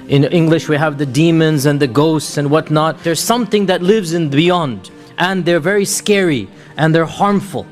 in English we have the demons and the ghosts and whatnot. There's something that lives in the beyond, and they're very scary and they're harmful.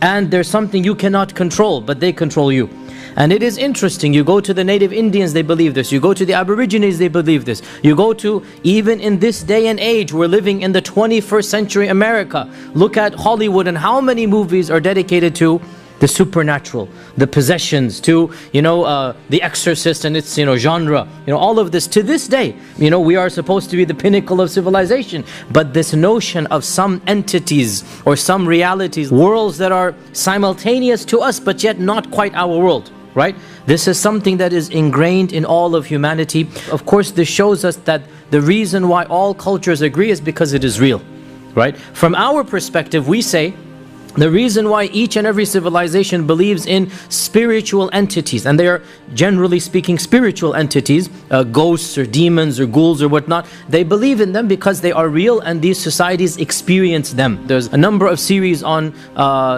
And there's something you cannot control, but they control you. And it is interesting, you go to the native Indians, they believe this. You go to the Aborigines, they believe this. You go to, even in this day and age, we're living in the 21st century America. Look at Hollywood and how many movies are dedicated to the supernatural, the possessions, to, The Exorcist and its, genre. All of this, to this day, we are supposed to be the pinnacle of civilization. But this notion of some entities or some realities, worlds that are simultaneous to us, but yet not quite our world. Right? This is something that is ingrained in all of humanity. Of course, this shows us that the reason why all cultures agree is because it is real. Right? From our perspective, we say, the reason why each and every civilization believes in spiritual entities, and they are generally speaking spiritual entities, ghosts or demons or ghouls or whatnot, they believe in them because they are real and these societies experience them. There's a number of series on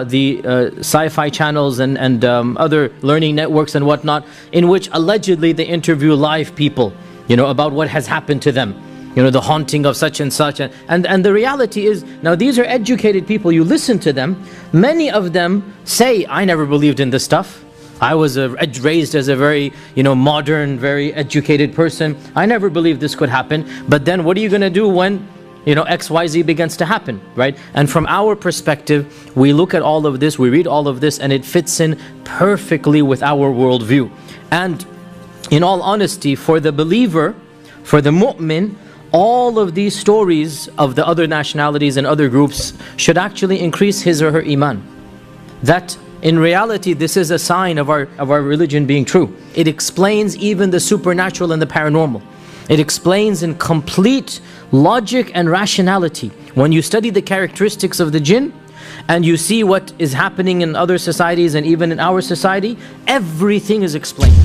the sci-fi channels and other learning networks and whatnot, in which allegedly they interview live people, about what has happened to them. The haunting of such and such. And the reality is, now these are educated people, you listen to them, many of them say, I never believed in this stuff. I was raised as a very, modern, very educated person. I never believed this could happen. But then what are you going to do when, XYZ begins to happen, right? And from our perspective, we look at all of this, we read all of this, and it fits in perfectly with our worldview. And in all honesty, for the believer, for the mu'min, all of these stories of the other nationalities and other groups should actually increase his or her iman. That in reality, this is a sign of our religion being true. It explains even the supernatural and the paranormal. It explains in complete logic and rationality. When you study the characteristics of the jinn, and you see what is happening in other societies and even in our society, everything is explained.